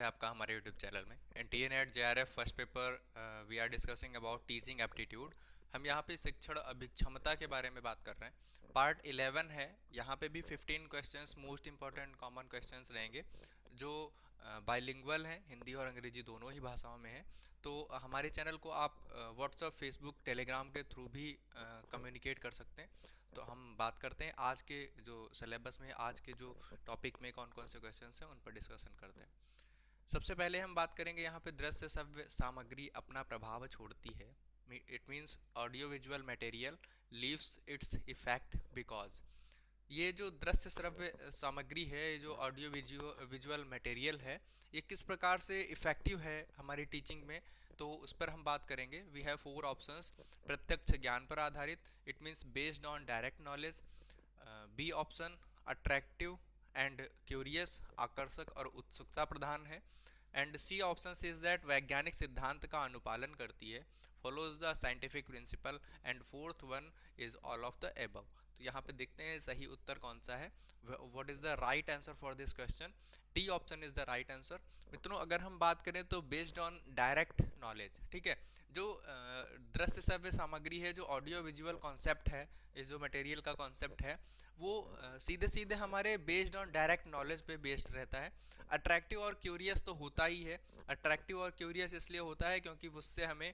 है आपका हमारे यूट्यूब चैनल में and T N at J R F first paper we are discussing about teaching aptitude. हम यहाँ पे शिक्षण अभिक्षमता के बारे में बात कर रहे हैं। पार्ट 11 है। यहाँ पे भी 15 questions most important common questions रहेंगे जो बाइलिंगुअल हैं, हिंदी और अंग्रेजी दोनों ही भाषाओं में हैं। तो हमारे चैनल को आप व्हाट्सअप, फेसबुक, टेलीग्राम के थ्रू भी कम्युनिकेट कर सकते हैं। तो हम बात करते हैं आज के जो सिलेबस में, आज के जो टॉपिक में कौन कौन से क्वेश्चंस हैं उन पर डिस्कशन करते हैं। सबसे पहले हम बात करेंगे यहाँ पे दृश्य श्रव्य सामग्री अपना प्रभाव छोड़ती है। It means audio visual material leaves its effect because. ये जो दृश्य श्रव्य सामग्री है, ये जो ऑडियो विजुअल मटेरियल है, ये किस प्रकार से इफेक्टिव है हमारी टीचिंग में, तो उस पर हम बात करेंगे। We have 4 options. प्रत्यक्ष ज्ञान पर आधारित, it means based on direct knowledge. B option attractive and curious, आकर्षक और उत्सुकता प्रधान है। And C option is that वैज्ञानिक सिद्धांत का अनुपालन करती है, follows the scientific principle. And fourth one is all of the above. तो यहाँ पे देखते हैं सही उत्तर कौन सा है। What is the right answer for this question? D option is the right answer. मित्रों, अगर हम बात करें तो बेस्ड ऑन डायरेक्ट नॉलेज, ठीक है, जो दृश्य श्रव्य सामग्री है, जो ऑडियो विजुअल कॉन्सेप्ट है, ये जो मटेरियल का कॉन्सेप्ट है, वो सीधे सीधे हमारे बेस्ड ऑन डायरेक्ट नॉलेज पे बेस्ड रहता है। अट्रैक्टिव और क्यूरियस तो होता ही है। अट्रैक्टिव और क्यूरियस इसलिए होता है क्योंकि उससे हमें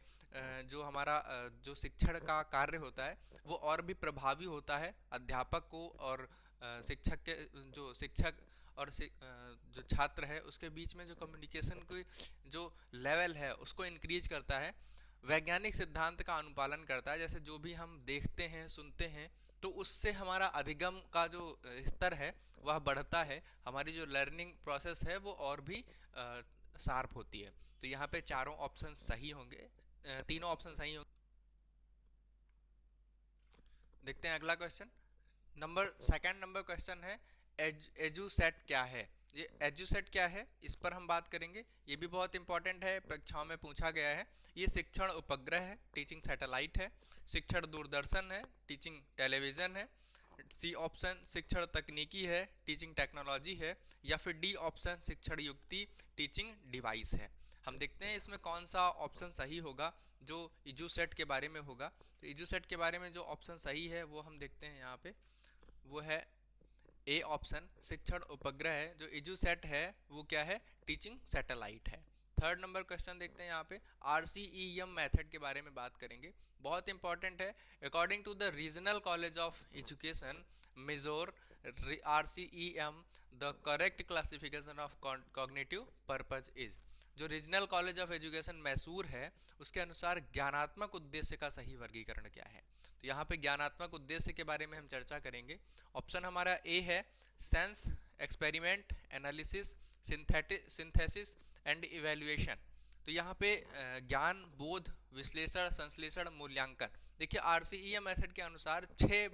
जो हमारा जो शिक्षण का कार्य होता है वो और भी प्रभावी होता है। अध्यापक को और शिक्षक के जो शिक्षक और जो छात्र है उसके बीच में जो कम्युनिकेशन की जो लेवल है उसको इंक्रीज करता है। वैज्ञानिक सिद्धांत का अनुपालन करता है, जैसे जो भी हम देखते हैं, सुनते हैं, तो उससे हमारा अधिगम का जो स्तर है वह बढ़ता है। हमारी जो लर्निंग प्रोसेस है वो और भी शार्प होती है। तो यहाँ पे चारों ऑप्शन सही होंगे, तीनों ऑप्शन सही होंगे। देखते हैं अगला क्वेश्चन। सेकंड नंबर क्वेश्चन है एजुसेट क्या है। ये एजुसेट क्या है, इस पर हम बात करेंगे। ये भी बहुत इंपॉर्टेंट है, परीक्षाओं में पूछा गया है। ये शिक्षण उपग्रह है, टीचिंग सैटेलाइट है। शिक्षण दूरदर्शन है, टीचिंग टेलीविजन है। सी ऑप्शन शिक्षण तकनीकी है, टीचिंग टेक्नोलॉजी है। या फिर डी ऑप्शन शिक्षण युक्ति, टीचिंग डिवाइस है। हम देखते हैं इसमें कौन सा ऑप्शन सही होगा जो इजूसेट के बारे में होगा। तो इजूसेट के बारे में जो ऑप्शन सही है वो हम देखते हैं यहाँ पे, वो है ए ऑप्शन शिक्षण उपग्रह है। जो इजूसेट है वो क्या है? टीचिंग सैटेलाइट है। थर्ड नंबर क्वेश्चन देखते हैं। यहाँ पे आरसीईएम मेथड के बारे में बात करेंगे, बहुत इंपॉर्टेंट है। According to the regional college of education Mysore RCEM the correct classification of cognitive purpose is. जो regional college of education Mysore है उसके अनुसार ज्ञानात्मक उद्देश्य का सही वर्गीकरण क्या है। तो यहाँ पे ज्ञानात्मक उद्देश्य के बारे में हम चर्चा करेंगे। ऑप्शन हमारा ए है sense experiment analysis synthesis and evaluation. तो यहाँ पे ज्ञान, बोध, विश्लेषण, संश्लेषण, मूल्यांकन। देखिए आरसीईएम मेथड के अनुसार 6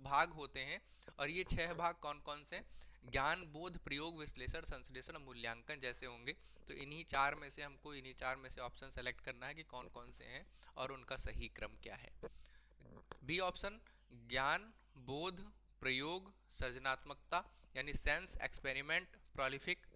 भाग होते हैं और ये 6 भाग कौन कौन से? ज्ञान, बोध, प्रयोग, विश्लेषण, संश्लेषण, मूल्यांकन जैसे होंगे। तो इन्हीं 4 में से हमको इन्हीं 4 में से ऑप्शन सेलेक्ट करना है कि कौन कौन से हैं और उनका सही क्रम क्या है। बी ऑप्शन ज्ञान, बोध, प्रयोग, सृजनात्मकता यानी सेंस एक्सपेरिमेंट प्रोलिफिक।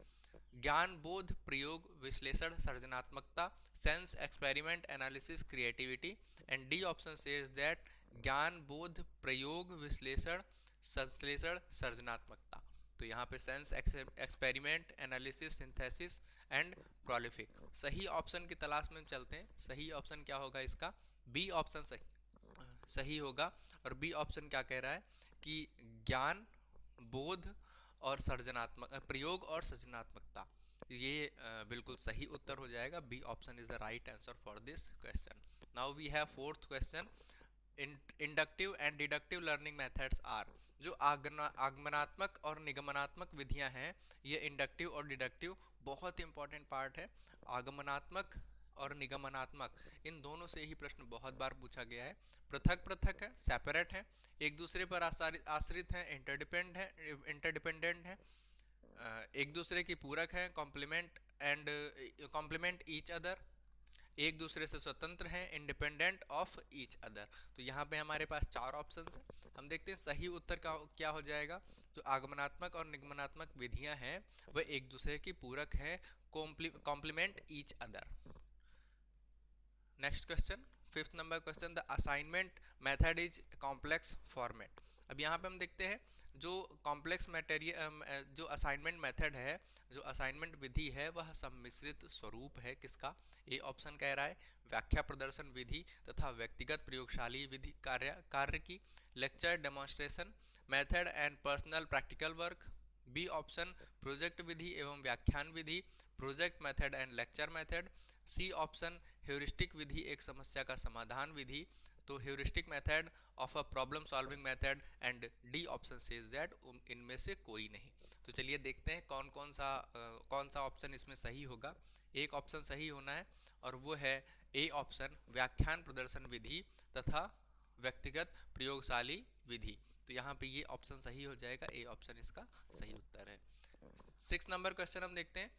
ज्ञान, बोध, प्रयोग, विश्लेषण, सृजनात्मकता, sense experiment analysis creativity. And D option says that ज्ञान, बोध, प्रयोग, विश्लेषण, संश्लेषण, सृजनात्मकता। तो यहाँ पे sense experiment analysis synthesis and prolific. सही ऑप्शन की तलाश में चलते हैं। सही ऑप्शन क्या होगा इसका? बी ऑप्शन सही होगा। और बी ऑप्शन क्या कह रहा है कि ज्ञान, बोध और सृजनात्मक प्रयोग और सृजनात्मकता। ये बिल्कुल सही उत्तर हो जाएगा। B option is the right answer for this question. Now we have fourth question. Inductive and deductive learning methods are. जो आगमनात्मक और निगमनात्मक विधियां हैं, ये इंडक्टिव और डिडक्टिव बहुत इंपॉर्टेंट पार्ट है। आगमनात्मक और निगमनात्मक, इन दोनों से ही प्रश्न बहुत बार पूछा गया है। पृथक पृथक है, सेपरेट है, एक दूसरे पर आश्रित है, इंटरडिपेंडेंट है, एक दूसरे की पूरक है, कॉम्प्लीमेंट ईच अदर, एक दूसरे से स्वतंत्र हैं, इंडिपेंडेंट ऑफ ईच अदर। तो यहाँ पे हमारे पास 4 ऑप्शंस हैं। हम देखते हैं सही उत्तर का क्या हो जाएगा। जो आगमनात्मक और निगमनात्मक विधियां हैं वह एक दूसरे की पूरक हैं, complement each other. Next question, fifth number question, the assignment method is complex format. अब यहाँ पे हम देखते हैं जो कॉम्प्लेक्स मटेरियल जो असाइनमेंट मेथड है, जो असाइनमेंट विधि है वह सम्मिश्रित स्वरूप है किसका? ए ऑप्शन कह रहा है व्याख्या प्रदर्शन विधि तथा व्यक्तिगत प्रयोगशाली विधि कार्य की, lecture demonstration method and personal practical work. B option project विधि एवं व्याख्यान विधि, project method and lecture method. C option heuristic विधि एक समस्या का समाधान विधि, तो heuristic method of a problem solving method. And D option says that इनमें से कोई नहीं। तो चलिए देखते हैं कौन सा ऑप्शन इसमें सही होगा। एक ऑप्शन सही होना है और वो है ए ऑप्शन व्याख्यान प्रदर्शन विधि तथा व्यक्तिगत प्रयोगशाली विधि। तो यहाँ पे ये ऑप्शन सही हो जाएगा, ए ऑप्शन इसका सही उत्तर है। 6 नंबर क्वेश्चन हम देखते हैं,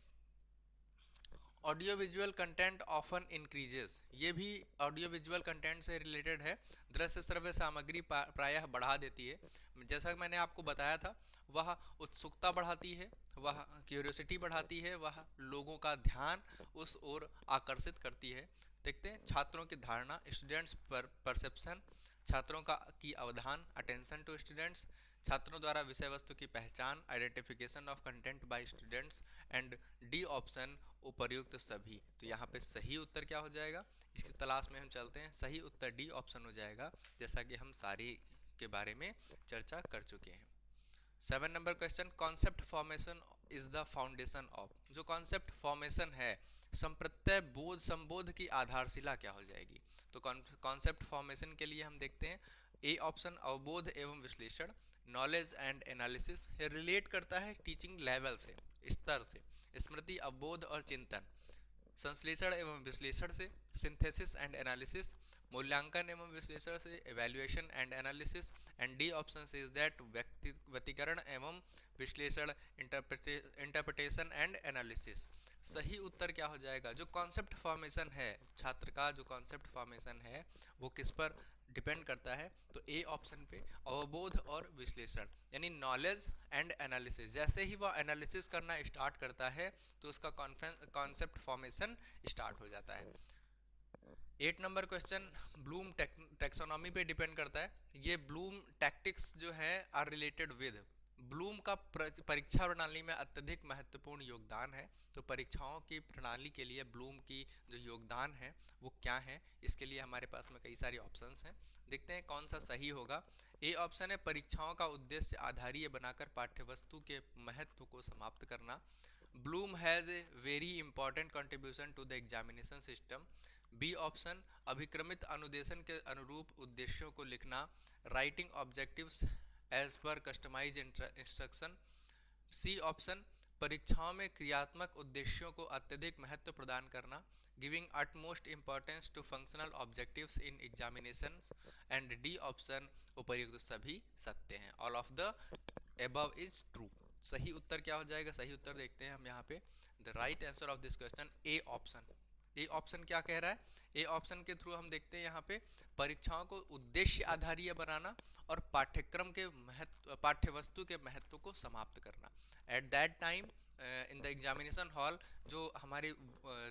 audio visual content often increases. ये भी ऑडियो विजुअल कंटेंट से रिलेटेड है। दृश्य श्रव्य सामग्री प्रायः बढ़ा देती है, जैसा मैंने आपको बताया था, वह उत्सुकता बढ़ाती है, वह क्यूरियोसिटी बढ़ाती है, वह लोगों का ध्यान उस ओर आकर्षित करती है। देखते हैं छात्रों की धारणा, स्टूडेंट्स परसेप्शन, छात्रों का की अवधान, अटेंशन टू स्टूडेंट्स, छात्रों द्वारा विषय वस्तु की पहचान, identification of content bye students. And D option उपर्युक्त सभी। तो यहाँ पे सही उत्तर क्या हो जाएगा, इसकी तलाश में हम चलते हैं। सही उत्तर डी ऑप्शन हो जाएगा, जैसा कि हम सारी के बारे में चर्चा कर चुके हैं। 7 number question, concept formation is the foundation of. जो कॉन्सेप्ट फॉर्मेशन है, संप्रत्यय बोध संबोध की आधारशिला क्या हो जाएगी? तो कॉन्सेप्ट फॉर्मेशन के लिए हम देखते हैं ए ऑप्शन अवबोध एवं विश्लेषण, नॉलेज एंड एनालिसिस, रिलेट करता है टीचिंग लेवल से, स्तर से, स्मृति अवबोध और चिंतन, संश्लेषण एवं विश्लेषण से, सिंथेसिस एंड एनालिसिस, मूल्यांकन एवं विश्लेषण से, evaluation and analysis. And D option is that व्यक्तिगत एवं विश्लेषण, इंटरप्रिटेशन एंड एनालिसिस। सही उत्तर क्या हो जाएगा? जो कॉन्सेप्ट फॉर्मेशन है, छात्र का जो कॉन्सेप्ट फॉर्मेशन है वो किस पर डिपेंड करता है? तो ए ऑप्शन पे अवबोध और विश्लेषण, यानी नॉलेज एंड एनालिसिस। जैसे ही वह एनालिसिस करना स्टार्ट करता है तो उसका कॉन्सेप्ट फॉर्मेशन स्टार्ट हो जाता है। 8 नंबर क्वेश्चन, ब्लूम टैक्सोनॉमी पे डिपेंड करता है। ये ब्लूम टैक्टिक्स जो है आर रिलेटेड विद, ब्लूम का परीक्षा प्रणाली में अत्यधिक महत्वपूर्ण योगदान है। तो परीक्षाओं की प्रणाली के लिए ब्लूम की जो योगदान है वो क्या है? इसके लिए हमारे पास में कई सारे ऑप्शंस हैं, देखते हैं कौन सा सही होगा। ए ऑप्शन है परीक्षाओं का उद्देश्य आधारीय बनाकर पाठ्यवस्तु के महत्व को समाप्त करना। Bloom has a very important contribution to the examination system. B option अभिक्रमित अनुदेशन के अनुरूप उद्देश्यों को लिखना, writing objectives as per customize instruction. C option परीक्षाओं में क्रियात्मक उद्देश्यों को अत्यधिक महत्व प्रदान करना, giving utmost importance to functional objectives in examinations. And D option उपर्युक्त सभी सत्य हैं, all of the above is true. सही उत्तर क्या हो जाएगा? सही उत्तर देखते हैं हम यहाँ पे। The right answer of this question A option. A option क्या कह रहा है? ए ऑप्शन के थ्रू हम देखते हैं यहाँ पे परीक्षाओं को उद्देश्य आधारीय बनाना और पाठ्यक्रम के महत्व, पाठ्यवस्तु के महत्व को समाप्त करना। At that time in the examination hall, जो हमारी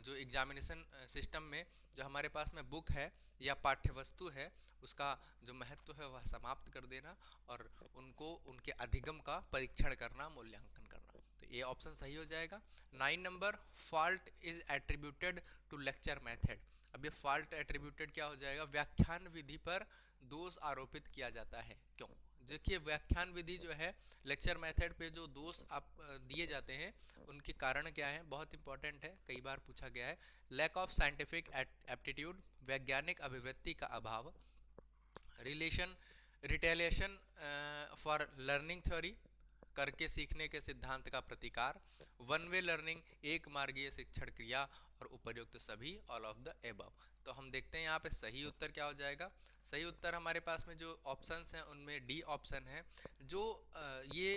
जो एग्जामिनेशन सिस्टम में जो हमारे पास में बुक है या पाठ्यवस्तु है उसका जो महत्व है वह समाप्त कर देना और उनको उनके अधिगम का परीक्षण करना, मूल्यांकन करना। तो ये ऑप्शन सही हो जाएगा। 9 number, fault is attributed to lecture method. अब ये फॉल्ट एट्रीब्यूटेड क्या हो जाएगा? व्याख्यान विधि पर दोष आरोपित किया जाता है। क्यों? देखिए व्याख्यान विधि जो है, लेक्चर मेथड पे जो दोष आप दिए जाते हैं उनके कारण क्या है? बहुत इंपॉर्टेंट है, कई बार पूछा गया है। लैक ऑफ साइंटिफिक एप्टीट्यूड, वैज्ञानिक अभिवृत्ति का अभाव, रिटेलिएशन फॉर लर्निंग थ्योरी, करके सीखने के सिद्धांत का प्रतिकार, वन वे लर्निंग, एक मार्गीय शिक्षण क्रिया, और उपर्युक्त सभी, ऑल ऑफ द एबव। तो हम देखते हैं यहाँ पे सही उत्तर क्या हो जाएगा। सही उत्तर हमारे पास में जो ऑप्शंस हैं उनमें डी ऑप्शन है। जो ये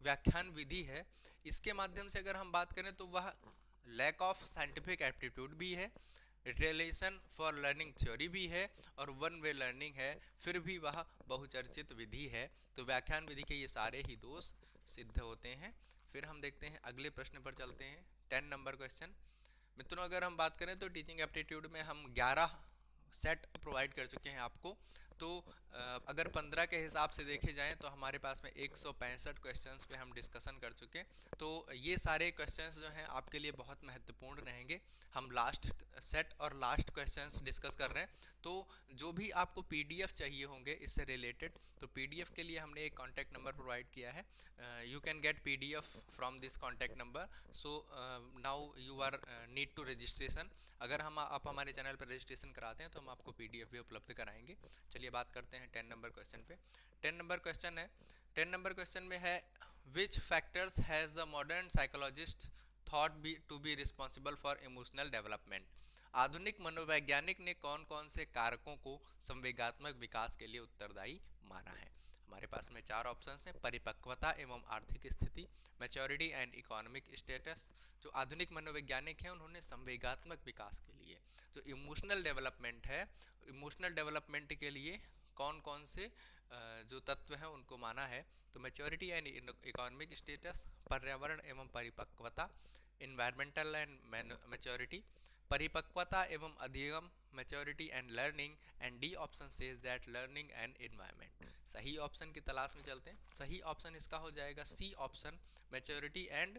व्याख्यान विधि है इसके माध्यम से अगर हम बात करें तो वह लैक ऑफ साइंटिफिक एप्टीट्यूड भी है, रिलेशन फॉर लर्निंग थ्योरी भी है और वन वे लर्निंग है, फिर भी वह बहुचर्चित विधि है। तो व्याख्यान विधि के ये सारे ही दोष सिद्ध होते हैं। फिर हम देखते हैं अगले प्रश्न पर चलते हैं। 10 नंबर क्वेश्चन। मित्रों, अगर हम बात करें तो टीचिंग एप्टीट्यूड में हम 11 सेट प्रोवाइड कर चुके हैं आपको। तो अगर 15 के हिसाब से देखे जाएं तो हमारे पास में 165 क्वेश्चंस पे हम डिस्कशन कर चुके हैं। तो ये सारे क्वेश्चंस जो हैं आपके लिए बहुत महत्वपूर्ण रहेंगे। हम लास्ट सेट और लास्ट क्वेश्चंस डिस्कस कर रहे हैं। तो जो भी आपको पीडीएफ चाहिए होंगे इससे रिलेटेड, तो पीडीएफ के लिए हमने एक कॉन्टैक्ट नंबर प्रोवाइड किया है। You can get PDF from this contact number. So now you are need to registration. अगर आप हमारे चैनल पर रजिस्ट्रेशन कराते हैं तो हम आपको पीडीएफ भी उपलब्ध कराएंगे। चलिए बात करते हैं 10 नंबर क्वेश्चन पे। 10 नंबर क्वेश्चन है, 10 नंबर क्वेश्चन में है which factors has the modern psychologist thought to be responsible for emotional development. आधुनिक मनोवैज्ञानिक ने कौन कौन से कारकों को संवेगात्मक विकास के लिए उत्तरदायी माना है। हमारे पास में 4 ऑप्शंस हैं। परिपक्वता एवं आर्थिक स्थिति, मैच्योरिटी एंड इकोनॉमिक स्टेटस। जो आधुनिक मनोवैज्ञानिक हैं उन्होंने संवेगात्मक विकास के लिए, जो इमोशनल डेवलपमेंट है, इमोशनल डेवलपमेंट के लिए कौन कौन से जो तत्व हैं उनको माना है। तो मैच्योरिटी एंड इकोनॉमिक स्टेटस, पर्यावरण एवं परिपक्वता, इन्वायरमेंटल एंड मैच्योरिटी, परिपक्वता एवं अधिगम, maturity and learning, and D option says that learning and environment. सही ऑप्शन की तलाश में चलते हैं। सही ऑप्शन इसका हो जाएगा सी ऑप्शन, मैच्योरिटी एंड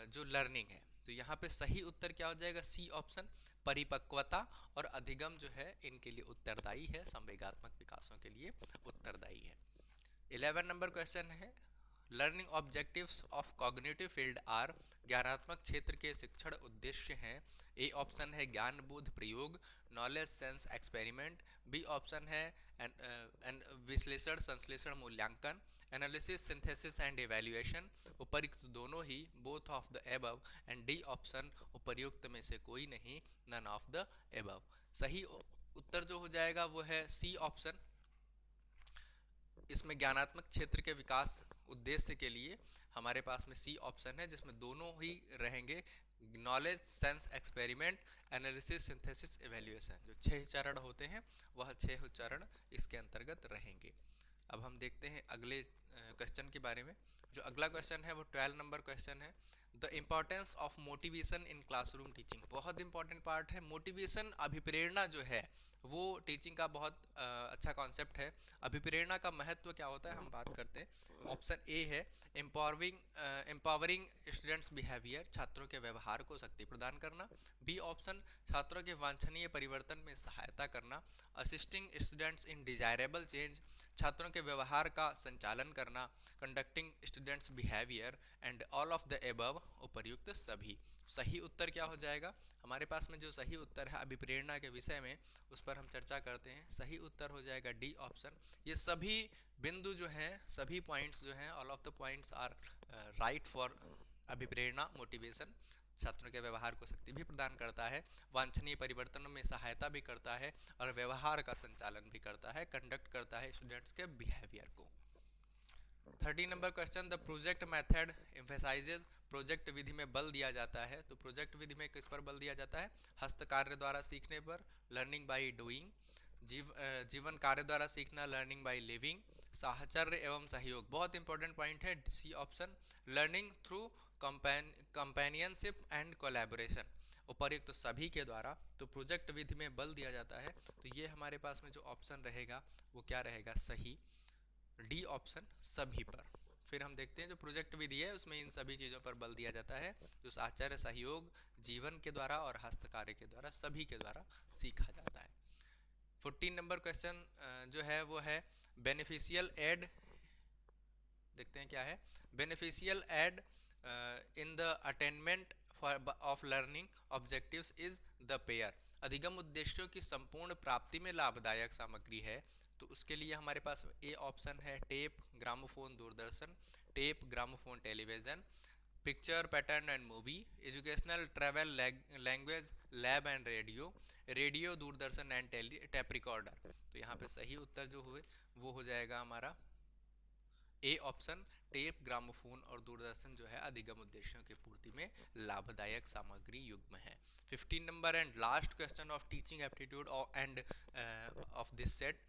जो लर्निंग है। तो यहाँ पे सही उत्तर क्या हो जाएगा, सी ऑप्शन, परिपक्वता और अधिगम जो है इनके लिए उत्तरदायी है, संवेगात्मक विकासों के लिए उत्तरदायी है। 11 नंबर क्वेश्चन है, learning objectives of cognitive field are. ज्ञानात्मक क्षेत्र के शिक्षण उद्देश्य हैं। ए ऑप्शन है ज्ञान बोध प्रयोग, knowledge sense experiment. B option है विश्लेषण संश्लेषण मूल्यांकन, एनालिसिस सिंथेसिस एंड इवैल्यूएशन। उपर्युक्त दोनों ही, both of the above. And D option उपर्युक्त में से कोई नहीं, नन ऑफ द एबव। सही उत्तर जो हो जाएगा वो है सी ऑप्शन। इसमें ज्ञानात्मक क्षेत्र के विकास उद्देश्य के लिए हमारे पास में सी ऑप्शन है, जिसमें दोनों ही रहेंगे, knowledge sense experiment, analysis synthesis evaluation. जो 6 चरण होते हैं वह 6 चरण इसके अंतर्गत रहेंगे। अब हम देखते हैं अगले क्वेश्चन के बारे में। जो अगला क्वेश्चन है वो 12 नंबर क्वेश्चन है, the importance of motivation in classroom teaching. बहुत इंपॉर्टेंट पार्ट है मोटिवेशन, अभिप्रेरणा जो है वो टीचिंग का बहुत अच्छा कॉन्सेप्ट है। अभिप्रेरणा का महत्व क्या होता है हम बात करते हैं। ऑप्शन ए है एम्पावरिंग स्टूडेंट्स बिहेवियर, छात्रों के व्यवहार को शक्ति प्रदान करना। बी ऑप्शन छात्रों के वांछनीय परिवर्तन में सहायता करना। Assisting students in desirable change, छात्रों के व्यवहार का संचालन करना। Conducting students behaviour, and all of the above, उपर्युक्त सभी। सही उत्तर क्या हो जाएगा, हमारे पास में जो सही उत्तर है अभिप्रेरणा के विषय में, उस पर हम चर्चा करते हैं। सही उत्तर हो जाएगा डी ऑप्शन। ये सभी बिंदु जो हैं, सभी पॉइंट्स जो हैं, all of the points are right for अभिप्रेरणा, मोटिवेशन। छात्रों के व्यवहार को शक्ति भी प्रदान करता है, वांछनीय परिवर्तनों में सहायता भी करता है, और व्यवहार का संचालन भी करता है, कंडक्ट करता है स्टूडेंट्स के बिहेवियर को। 13 number question, the project method emphasises. प्रोजेक्ट विधि में बल दिया जाता है। तो प्रोजेक्ट विधि में किस पर बल दिया जाता है, हस्त कार्य द्वारा सीखने पर, लर्निंग बाय डूइंग। जीवन कार्य द्वारा सीखना, लर्निंग बाय लिविंग। साहचर्य एवं सहयोग, बहुत इंपॉर्टेंट पॉइंट है, C option, learning through companionship and collaboration, उपर्युक्त तो सभी के द्वारा। तो प्रोजेक्ट विधि में बल दिया जाता है, तो ये हमारे पास में जो ऑप्शन रहेगा वो क्या रहेगा, सही, डी ऑप्शन, सभी पर। फिर हम देखते हैं जो प्रोजेक्ट विधि है उसमें इन सभी चीज़ों पर बल दिया जाता है, जो साहचर्य सहयोग जीवन के द्वारा और हस्त कार्य के द्वारा, सभी के द्वारा सीखा जाता है। 14 नंबर क्वेश्चन जो है वो है बेनिफिशियल एड। देखते हैं क्या है, beneficial aid in the attainment of learning objectives is the pair. अधिगम उद्देश्यों की संपूर्ण प्राप्ति में लाभदायक सामग्री है। तो उसके लिए हमारे पास ए ऑप्शन है tape, gramophone, Doordarshan. Tape, gramophone, television. Picture, pattern and movie. Educational, travel, language, lab and radio. Radio, Doordarshan and tape recorder. तो यहाँ पे सही उत्तर जो हुए वो हो जाएगा हमारा ए ऑप्शन, टेप, ग्रामोफोन और दूरदर्शन जो है अधिगम उद्देश्यों की पूर्ति में लाभदायक सामग्री युग्म है। 15 number and last question of teaching aptitude and of this set,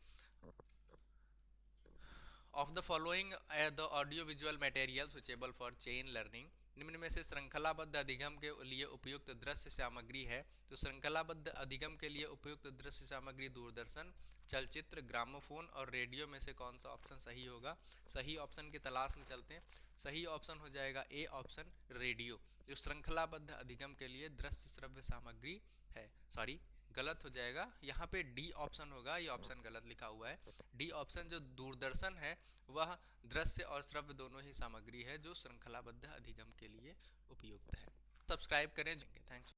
of the following the audio visual material suitable for chain learning, निम्न में से श्रृंखलाबद्ध अधिगम के लिए उपयुक्त दृश्य सामग्री है। तो श्रृंखलाबद्ध अधिगम के लिए उपयुक्त दृश्य सामग्री दूरदर्शन, चलचित्र, ग्रामोफोन और रेडियो में से कौन सा ऑप्शन सही होगा? सही ऑप्शन की तलाश में चलते हैं। सही ऑप्शन हो जाएगा ए ऑप्शन, रेडियो, जो श्रृंखलाबद्ध अधिगम के लिए दृश्य श्रव्य सामग्री है। सॉरी, गलत हो जाएगा, यहाँ पे डी ऑप्शन होगा, ये ऑप्शन गलत लिखा हुआ है। डी ऑप्शन जो दूरदर्शन है वह दृश्य और श्रव्य दोनों ही सामग्री है जो श्रृंखलाबद्ध अधिगम के लिए उपयुक्त है। सब्सक्राइब करें। थैंक्स।